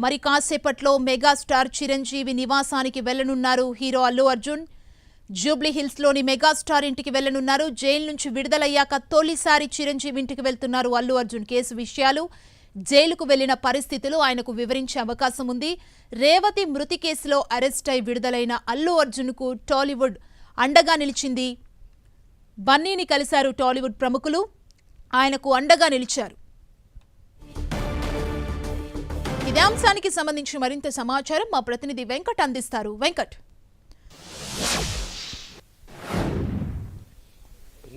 మరి కాసేపట్లో మెగాస్టార్ చిరంజీవి నివాసానికి వెళ్లనున్నారు hero Allu Arjun. Jubilee Hills లోని మెగాస్టార్ ఇంటికి వెళ్లనున్నారు. జైలు నుంచి విడుదలయ్యాక తొలిసారి చిరంజీవి ఇంటికి వెళ్తున్నారు అల్లు అర్జున్. కేసు విషయాలు, జైలుకు వెళ్లిన పరిస్థితులు ఆయనకు వివరించే అవకాశం ఉంది. రేవతి మృతి కేసులో అరెస్ట్ అయి విడుదలైన అల్లు అర్జున్ కు టాలీవుడ్ అండగా నిలిచింది. బన్నీని కలిశారు టాలీవుడ్ ప్రముఖులు, ఆయనకు అండగా నిలిచారు. ఇదే అంశానికి సంబంధించి మరింత సమాచారం మా ప్రతినిధి వెంకట్ అందిస్తారు. వెంకట్,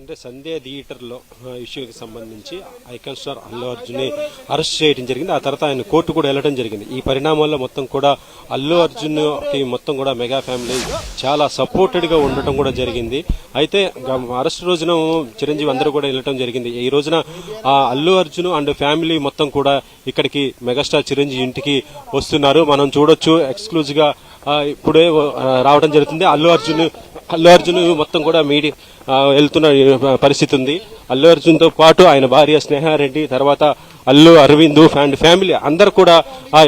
అంటే సంధ్య థియేటర్లో ఇష్యూకి సంబంధించి ఐకాన్ స్టార్ అల్లు అర్జున్ని అరెస్ట్ చేయడం జరిగింది. ఆ తర్వాత ఆయన కోర్టు కూడా వెళ్ళడం జరిగింది. ఈ పరిణామాల్లో మొత్తం కూడా అల్లు అర్జున్కి మొత్తం కూడా మెగా ఫ్యామిలీ చాలా సపోర్టెడ్గా ఉండటం కూడా జరిగింది. అయితే అరెస్ట్ రోజున చిరంజీవి అందరూ కూడా వెళ్ళటం జరిగింది. ఈ రోజున అల్లు అర్జున్ అండ్ ఫ్యామిలీ మొత్తం కూడా ఇక్కడికి మెగాస్టార్ చిరంజీవి ఇంటికి వస్తున్నారు. మనం చూడొచ్చు, ఎక్స్క్లూజివ్గా ఇప్పుడే రావడం జరుగుతుంది. అల్లు అర్జున్ మొత్తం కూడా మీడియా వెళ్తున్న పరిస్థితి ఉంది. అల్లు అర్జున్ తో పాటు ఆయన భార్య స్నేహారెడ్డి, తర్వాత అల్లు అరవింద్ అండ్ ఫ్యామిలీ అందరు కూడా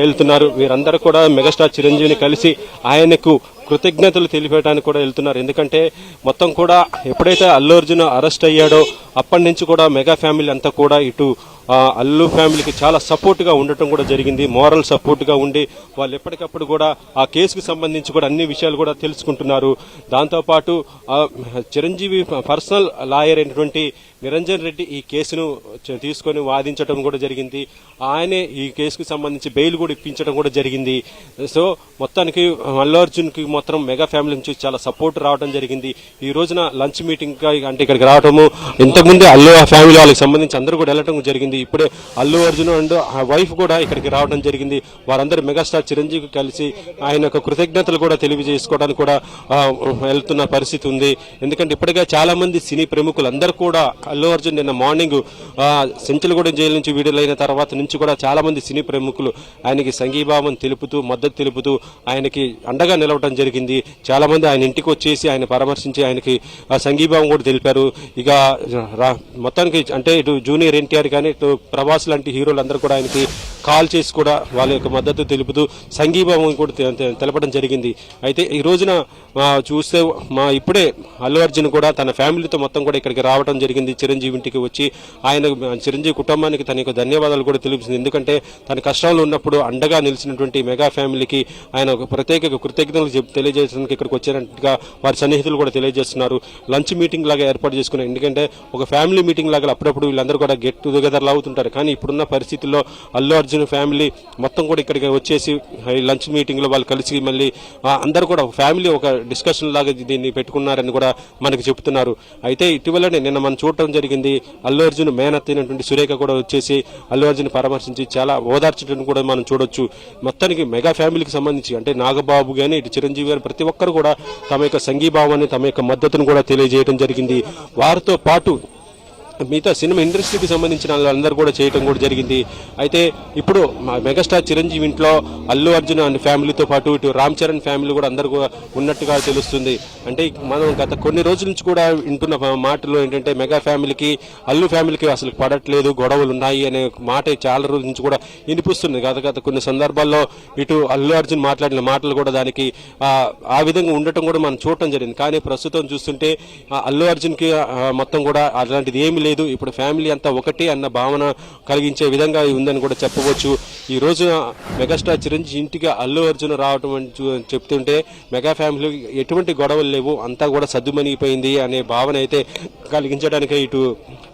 వెళ్తున్నారు. వీరందరూ కూడా మెగాస్టార్ చిరంజీవిని కలిసి ఆయనకు కృతజ్ఞతలు తెలిపేయడానికి కూడా వెళ్తున్నారు. ఎందుకంటే మొత్తం కూడా ఎప్పుడైతే అల్లు అర్జున్ అరెస్ట్ అయ్యాడో అప్పటి నుంచి కూడా మెగా ఫ్యామిలీ అంతా కూడా ఇటు అల్లు ఫ్యామిలీకి చాలా సపోర్ట్ గా ఉండటం కూడా జరిగింది. మోరల్ సపోర్ట్ గా ఉండి వాళ్ళు ఎప్పటికప్పుడు కూడా ఆ కేసుకు సంబంధించి కూడా అన్ని విషయాలు కూడా తెలుసుకుంటున్నారు. దాంతోపాటు చిరంజీవి పర్సనల్ లాయర్ అయినటువంటి నిరంజన్ రెడ్డి ఈ కేసును తీసుకొని వాదించడం కూడా జరిగింది. ఆయనే ఈ కేసుకు సంబంధించి బెయిల్ కూడా ఇప్పించడం కూడా జరిగింది. సో మొత్తానికి అల్లు అర్జున్ కి మాత్రం మెగా ఫ్యామిలీ నుంచి చాలా సపోర్ట్ రావడం జరిగింది. ఈ రోజున లంచ్ మీటింగ్ అంటే ఇక్కడికి రావడము, ఇంతకుముందే అల్లు ఫ్యామిలీ వాళ్ళకి సంబంధించి అందరూ కూడా వెళ్ళడం జరిగింది. ఇప్పుడే అల్లు అర్జున్ అండ్ వైఫ్ కూడా ఇక్కడికి రావడం జరిగింది. వారందరూ మెగాస్టార్ చిరంజీవి కలిసి ఆయన యొక్క కృతజ్ఞతలు కూడా తెలియజేసుకోవడానికి కూడా వెళ్తున్న పరిస్థితి ఉంది. ఎందుకంటే ఇప్పటికే చాలా మంది సినీ ప్రముఖులు అందరూ కూడా అల్లు అర్జున్ నిన్న మార్నింగ్ సెంచల్గూడెం జైలు నుంచి విడుదలైన తర్వాత నుంచి కూడా చాలా మంది సినీ ప్రముఖులు ఆయనకి సంఘీభావం తెలుపుతూ, మద్దతు తెలుపుతూ ఆయనకి అండగా నిలవడం జరిగింది. చాలా మంది ఆయన ఇంటికి వచ్చేసి ఆయన పరామర్శించి ఆయనకి సంఘీభావం కూడా తెలిపారు. ఇక మొత్తానికి అంటే ఇటు జూనియర్ ఎన్టీఆర్ కానీ ఇటు ప్రభాస్ లాంటి హీరోలందరూ కూడా ఆయనకి కాల్ చేసి కూడా వాళ్ళ యొక్క మద్దతు తెలుపుతూ సంఘీభావం కూడా తెలపడం జరిగింది. అయితే ఈ రోజున చూస్తే ఇప్పుడే అల్లు అర్జున్ కూడా తన ఫ్యామిలీతో మొత్తం కూడా ఇక్కడికి రావడం జరిగింది. చిరంజీవి ఇంటికి వచ్చి ఆయన చిరంజీవి కుటుంబానికి తన యొక్క ధన్యవాదాలు కూడా తెలిపింది. ఎందుకంటే తన కష్టాలు ఉన్నప్పుడు అండగా నిలిచినటువంటి మెగా ఫ్యామిలీకి ఆయన ప్రత్యేక కృతజ్ఞతలు తెలియజేయడానికి ఇక్కడికి వచ్చినట్టుగా వారి సన్నిహితులు కూడా తెలియజేస్తున్నారు. లంచ్ మీటింగ్ లాగా ఏర్పాటు చేసుకున్నారు. ఎందుకంటే ఒక ఫ్యామిలీ మీటింగ్ లాగా అప్పుడప్పుడు వీళ్ళందరూ కూడా గెట్ టుగెదర్ అవుతుంటారు. కానీ ఇప్పుడున్న పరిస్థితుల్లో అల్లు అర్జున్ ఫ్యామిలీ మొత్తం కూడా ఇక్కడికి వచ్చేసి లంచ్ మీటింగ్ లో వాళ్ళు కలిసి మళ్ళీ అందరూ కూడా ఫ్యామిలీ ఒక డిస్కషన్ లాగా దీన్ని పెట్టుకున్నారని కూడా మనకు చెబుతున్నారు. అయితే ఇటీవలనే నిన్న మనం చూడటం జరిగింది. అల్లు అర్జున్ మేనత్ అయినటువంటి సురేఖ కూడా వచ్చేసి అల్లు అర్జున్ పరామర్శించి చాలా ఓదార్చడం కూడా మనం చూడొచ్చు. మొత్తానికి మెగా ఫ్యామిలీకి సంబంధించి అంటే నాగబాబు గాని ఇటు చిరంజీవి గాని ప్రతి ఒక్కరు కూడా తమ యొక్క సంఘీభావాన్ని, తమ యొక్క మద్దతును కూడా తెలియజేయడం జరిగింది. వారితో పాటు మిగతా సినిమా ఇండస్ట్రీకి సంబంధించిన వాళ్ళందరూ కూడా చేయడం కూడా జరిగింది. అయితే ఇప్పుడు మెగాస్టార్ చిరంజీవి ఇంట్లో అల్లు అర్జున్ అండ్ ఫ్యామిలీతో పాటు ఇటు రామ్ చరణ్ ఫ్యామిలీ కూడా అందరూ కూడా ఉన్నట్టుగా తెలుస్తుంది. అంటే మనం గత కొన్ని రోజుల నుంచి కూడా వింటున్న మాటలు ఏంటంటే మెగా ఫ్యామిలీకి అల్లు ఫ్యామిలీకి అసలు పడట్లేదు, గొడవలు ఉన్నాయి అనే మాట చాలా రోజుల నుంచి కూడా వినిపిస్తుంది. గత కొన్ని సందర్భాల్లో ఇటు అల్లు అర్జున్ మాట్లాడిన మాటలు కూడా దానికి ఆ విధంగా ఉండటం కూడా మనం చూడటం జరిగింది. కానీ ప్రస్తుతం చూస్తుంటే అల్లు అర్జున్ కి మొత్తం కూడా అలాంటిది ఏమి లేదు. ఇప్పుడు ఫ్యామిలీ అంతా ఒకటి అన్న భావన కలిగించే విధంగా ఉందని కూడా చెప్పవచ్చు. ఈ రోజు మెగాస్టార్ చిరంజీవి ఇంటికి అల్లు అర్జున్ రావటం చెప్తుంటే మెగా ఫ్యామిలీ ఎటువంటి గొడవలు లేవు, అంతా కూడా సద్దుమణిగిపోయింది అనే భావన అయితే కలిగించడానికి ఇటు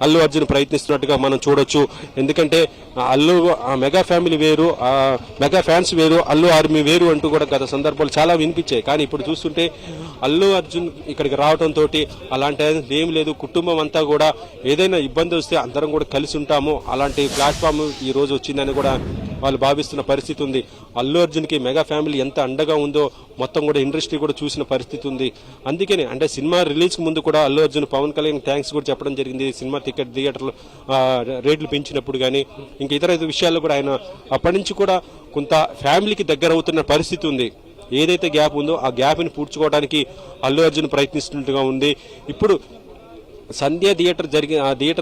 అల్లు అర్జున్ ప్రయత్నిస్తున్నట్టుగా మనం చూడొచ్చు. ఎందుకంటే మెగా ఫ్యామిలీ వేరు, మెగా ఫ్యాన్స్ వేరు, అల్లు ఆర్మీ వేరు అంటూ కూడా గత సందర్భాలు చాలా వినిపించాయి. కానీ ఇప్పుడు చూస్తుంటే అల్లు అర్జున్ ఇక్కడికి రావడంతో అలాంటి ఏం లేదు, కుటుంబం అంతా కూడా ఏదైనా ఇబ్బంది వస్తే అందరం కూడా కలిసి ఉంటాము, అలాంటి ప్లాట్ఫామ్ ఈ రోజు వచ్చిందని కూడా వాళ్ళు భావిస్తున్న పరిస్థితి ఉంది. అల్లు అర్జున్ కి మెగా ఫ్యామిలీ ఎంత అండగా ఉందో మొత్తం కూడా ఇండస్ట్రీ కూడా చూసిన పరిస్థితి ఉంది. అందుకని అంటే సినిమా రిలీజ్ కు ముందు కూడా అల్లు అర్జున్ పవన్ కళ్యాణ్ థ్యాంక్స్ కూడా చెప్పడం జరిగింది. సినిమా థియేటర్లు రేట్లు పెంచినప్పుడు కానీ ఇంకా ఇతర విషయాల్లో కూడా ఆయన అప్పటి నుంచి కూడా కొంత ఫ్యామిలీకి దగ్గర అవుతున్న పరిస్థితి ఉంది. ఏదైతే గ్యాప్ ఉందో ఆ గ్యాప్ని పూడ్చుకోవడానికి అల్లు అర్జున్ ప్రయత్నిస్తున్నట్టుగా ఉంది. ఇప్పుడు సంధ్య థియేటర్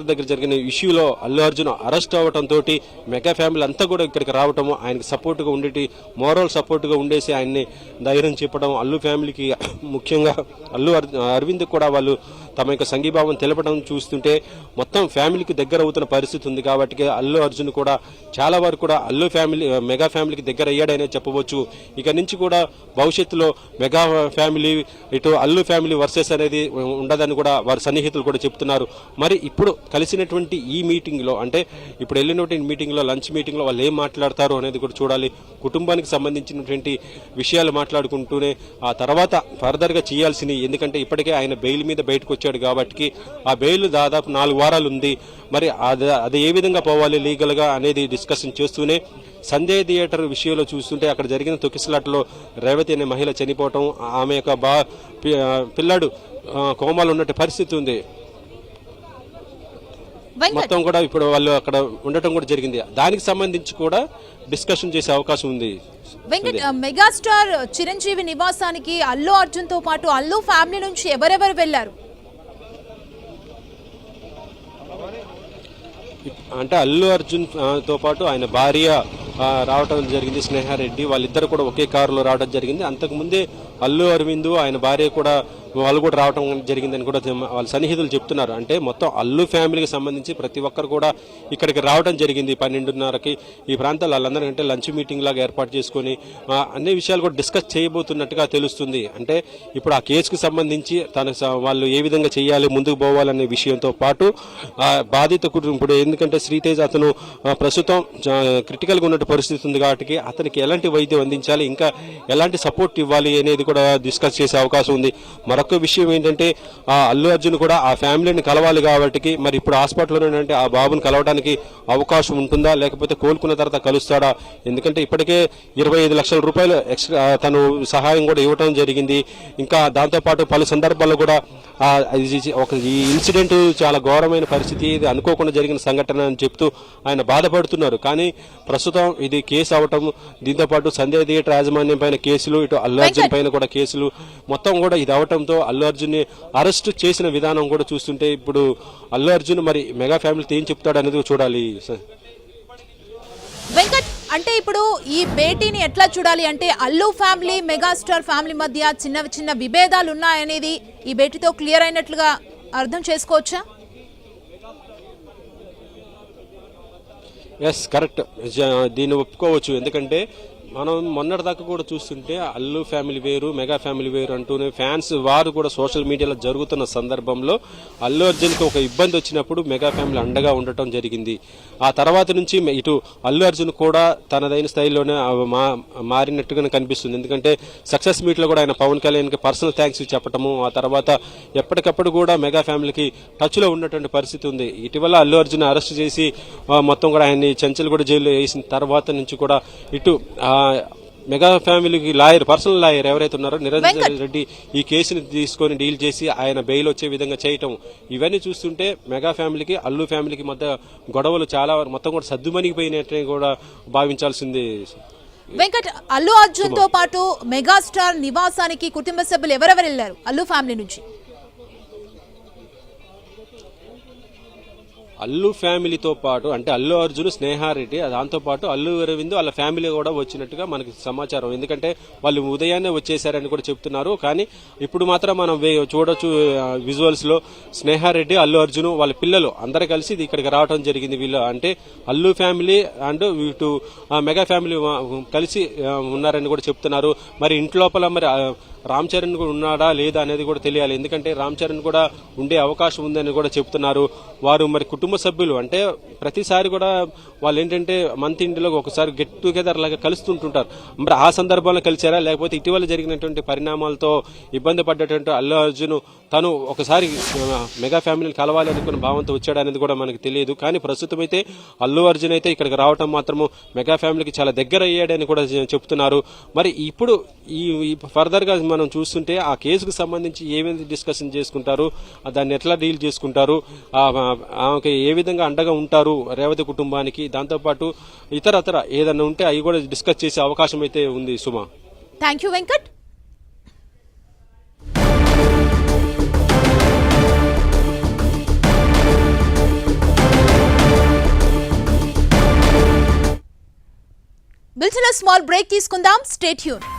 దగ్గర జరిగిన ఇష్యూలో అల్లు అర్జున్ అరెస్ట్ అవ్వడంతో మెగా ఫ్యామిలీ అంతా కూడా ఇక్కడికి రావటము, ఆయనకి సపోర్ట్గా ఉండేటి, మోరల్ సపోర్ట్గా ఉండేసి ఆయన్ని ధైర్యం చెప్పడం, అల్లు ఫ్యామిలీకి ముఖ్యంగా అరవింద్ కూడా వాళ్ళు తమ యొక్క సంఘీభావం తెలపడం చూస్తుంటే మొత్తం ఫ్యామిలీకి దగ్గర అవుతున్న పరిస్థితి ఉంది. కాబట్టి అల్లు అర్జున్ కూడా చాలా వరకు కూడా మెగా ఫ్యామిలీకి దగ్గర అయ్యాడనే చెప్పవచ్చు. ఇక నుంచి కూడా భవిష్యత్తులో మెగా ఫ్యామిలీ ఇటు అల్లు ఫ్యామిలీ వర్సెస్ అనేది ఉండదని కూడా వారి సన్నిహితులు కూడా చెప్తున్నారు. మరి ఇప్పుడు కలిసినటువంటి ఈ మీటింగ్లో, అంటే ఇప్పుడు వెళ్ళినటువంటి మీటింగ్లో, లంచ్ మీటింగ్లో వాళ్ళు ఏం మాట్లాడతారు అనేది కూడా చూడాలి. కుటుంబానికి సంబంధించినటువంటి విషయాలు మాట్లాడుకుంటూనే ఆ తర్వాత ఫర్దర్గా చేయాల్సినవి, ఎందుకంటే ఇప్పటికే ఆయన బెయిల్ మీద బయటకు వచ్చాడు కాబట్టి ఆ బెయిల్ దాదాపు 4 వారాలు ఉంది. మరి అది ఏ విధంగా పోవాలి లీగల్గా అనేది డిస్కషన్ చేస్తూనే సంజయ్ థియేటర్ విషయంలో చూస్తుంటే అక్కడ జరిగిన తొక్కిసలాటలో రేవతి అనే మహిళ చనిపోవటం, ఆమె యొక్క పిల్లాడు కోమాలో ఉన్నట్టు పరిస్థితి ఉంది. మొత్తం కూడా ఇప్పుడు వాళ్ళు అక్కడ ఉండటం కూడా జరిగింది. దానికి సంబంధించి కూడా డిస్కషన్ చేసే అవకాశం ఉంది. వెంకట్, మెగాస్టార్ చిరంజీవి నివాసానికి అల్లు అర్జున్ తో పాటు అల్లు ఫ్యామిలీ నుంచి ఎవరెవరు వెళ్లారు? అంటే అల్లు అర్జున్ తో పాటు ఆయన భార్య రావడం జరిగింది, స్నేహారెడ్డి. వాళ్ళిద్దరు కూడా ఒకే కారులో రావడం జరిగింది. అంతకుముందే అల్లు అరవింద్ ఆయన భార్య కూడా వాళ్ళు కూడా రావడం జరిగిందని కూడా వాళ్ళ సన్నిహితులు చెప్తున్నారు. అంటే మొత్తం అల్లు ఫ్యామిలీకి సంబంధించి ప్రతి ఒక్కరు కూడా ఇక్కడికి రావడం జరిగింది 12:30కి. ఈ ప్రాంతాల్లో వాళ్ళందరికంటే లంచ్ మీటింగ్ లాగా ఏర్పాటు చేసుకుని అన్ని విషయాలు కూడా డిస్కస్ చేయబోతున్నట్టుగా తెలుస్తుంది. అంటే ఇప్పుడు ఆ కేసుకు సంబంధించి వాళ్ళు ఏ విధంగా చేయాలి, ముందుకు పోవాలనే విషయంతో పాటు బాధిత కుటుంబం, ఇప్పుడు ఎందుకంటే శ్రీతేజ్ అతను ప్రస్తుతం క్రిటికల్గా ఉన్న పరిస్థితి ఉంది కాబట్టి అతనికి ఎలాంటి వైద్యం అందించాలి, ఇంకా ఎలాంటి సపోర్ట్ ఇవ్వాలి అనేది కూడా డిస్కస్ చేసే అవకాశం ఉంది. మరొక విషయం ఏంటంటే అల్లు అర్జున్ కూడా ఆ ఫ్యామిలీని కలవాలి కాబట్టి మరి ఇప్పుడు హాస్పిటల్లో అంటే ఆ బాబుని కలవడానికి అవకాశం ఉంటుందా, లేకపోతే కోలుకున్న తర్వాత కలుస్తాడా? ఎందుకంటే ఇప్పటికే 25 లక్షల రూపాయలు ఎక్స్ట్రా తను సహాయం కూడా ఇవ్వడం జరిగింది. ఇంకా దాంతోపాటు పలు సందర్భాల్లో కూడా ఈ ఇన్సిడెంట్ చాలా ఘోరమైన పరిస్థితి, ఇది అనుకోకుండా జరిగిన సంఘటన అని చెప్తూ ఆయన బాధపడుతున్నారు. కానీ ప్రస్తుతం ఇది కేసు అవటం, దీంతోపాటు సంజయ్ థియేటర్ యాజమాన్యం పైన కేసులు, ఇటు అల్లు అర్జున్ పైన కూడా కేసులు, మొత్తం కూడా ఇది అవటంతో అల్లు అర్జున్ ని అరెస్ట్ చేసిన విధానం కూడా చూస్తుంటే ఇప్పుడు అల్లు అర్జున్ మరి మెగా ఫ్యామిలీతో ఏం చెప్తాడు అనేది చూడాలి. వెంకట్, అంటే ఇప్పుడు ఈ భేటీని ఎట్లా చూడాలి అంటే అల్లు ఫ్యామిలీ మెగాస్టార్ ఫ్యామిలీ మధ్య చిన్న చిన్న విభేదాలు ఉన్నాయనేది ఈ భేటీతో క్లియర్ అయినట్లుగా అర్థం చేసుకోవచ్చా? ఎస్, కరెక్ట్, దీన్ని ఒప్పుకోవచ్చు. ఎందుకంటే మనం మొన్నటిదాకా కూడా చూస్తుంటే అల్లు ఫ్యామిలీ వేరు, మెగా ఫ్యామిలీ వేరు అంటూనే ఫ్యాన్స్ వారు కూడా సోషల్ మీడియాలో జరుగుతున్న సందర్భంలో అల్లు అర్జున్కి ఒక ఇబ్బంది వచ్చినప్పుడు మెగా ఫ్యామిలీ అండగా ఉండటం జరిగింది. ఆ తర్వాత నుంచి ఇటు అల్లు అర్జున్ కూడా తనదైన స్థాయిలోనే మారినట్టుగానే కనిపిస్తుంది. ఎందుకంటే సక్సెస్ మీట్లో కూడా ఆయన పవన్ కళ్యాణ్కి పర్సనల్ థ్యాంక్స్ చెప్పటము, ఆ తర్వాత ఎప్పటికప్పుడు కూడా మెగా ఫ్యామిలీకి టచ్లో ఉన్నటువంటి పరిస్థితి ఉంది. ఇటీవల అల్లు అర్జున్ అరెస్ట్ చేసి మొత్తం కూడా ఆయన్ని చెంచల్ కూడా జైల్లో వేసిన తర్వాత నుంచి కూడా ఇటు మెగా ఫ్యామిలీకి లాయర్, పర్సనల్ లాయర్ ఎవరైతే ఉన్నారో నిరంజన్ రెడ్డి ఈ కేసుని తీసుకొని డీల్ చేసి ఆయన బెయిల్ వచ్చే విధంగా చేయటం, ఇవన్నీ చూస్తుంటే మెగా ఫ్యామిలీకి అల్లు ఫ్యామిలీకి మధ్య గొడవలు చాలా మొత్తం కూడా సద్దుమణిగిపోయినట్టు కూడా భావించాల్సింది. వెంకట్, అల్లు అర్జున్ తో పాటు మెగాస్టార్ నివాసానికి కుటుంబ సభ్యులు ఎవరెవరు వెళ్లారు అల్లు ఫ్యామిలీ నుంచి? అల్లు ఫ్యామిలీతో పాటు అంటే అల్లు అర్జున్, స్నేహారెడ్డి, దాంతోపాటు అల్లు అరవింద్ వాళ్ళ ఫ్యామిలీ కూడా వచ్చినట్టుగా మనకి సమాచారం. ఎందుకంటే వాళ్ళు ఉదయాన్నే వచ్చేసారని కూడా చెప్తున్నారు. కానీ ఇప్పుడు మాత్రం మనం చూడొచ్చు విజువల్స్ లో స్నేహారెడ్డి, అల్లు అర్జున్ వాళ్ళ పిల్లలు అందరూ కలిసి ఇక్కడికి రావడం జరిగింది. వీళ్ళు అంటే అల్లు ఫ్యామిలీ అండ్ ఇటు మెగా ఫ్యామిలీ కలిసి ఉన్నారని కూడా చెప్తున్నారు. మరి ఇంట్లోపల మరి రామ్ చరణ్ కూడా ఉన్నాడా లేదా అనేది కూడా తెలియాలి. ఎందుకంటే రామ్ చరణ్ కూడా ఉండే అవకాశం ఉందని కూడా చెప్తున్నారు. వారు మరి కుటుంబ సభ్యులు అంటే ప్రతిసారి కూడా వాళ్ళు ఏంటంటే మంత్ ఇంటిలో ఒకసారి గెట్ టుగెదర్ లాగా కలుస్తుంటుంటారు. మరి ఆ సందర్భంలో కలిసారా, లేకపోతే ఇటీవల జరిగినటువంటి పరిణామాలతో ఇబ్బంది పడ్డటువంటి అల్లు అర్జున్ తను ఒకసారి మెగా ఫ్యామిలీని కలవాలి అనుకున్న భావంతో వచ్చాడనేది కూడా మనకు తెలియదు. కానీ ప్రస్తుతం అయితే అల్లు అర్జున్ అయితే ఇక్కడికి రావటం మాత్రము మెగా ఫ్యామిలీకి చాలా దగ్గర అయ్యాడని కూడా చెప్తున్నారు. మరి ఇప్పుడు ఈ ఫర్దర్ గా మనం చూస్తుంటే ఆ కేసుకు సంబంధించి ఏమేమి డిస్కషన్ చేసుకుంటారు, దాన్ని ఎట్లా డీల్ చేసుకుంటారు, ఆమెకి ఏ విధంగా అండగా ఉంటారు రేవతి కుటుంబానికి, దాంతోపాటు ఇతరతర ఏదన్నా ఉంటే అవి కూడా డిస్కస్ చేసే అవకాశం అయితే ఉంది. Suma, thank you Venkat. బిల్చలో స్మాల్ బ్రేక్ తీసుకుందాం, స్టే ట్యూన్.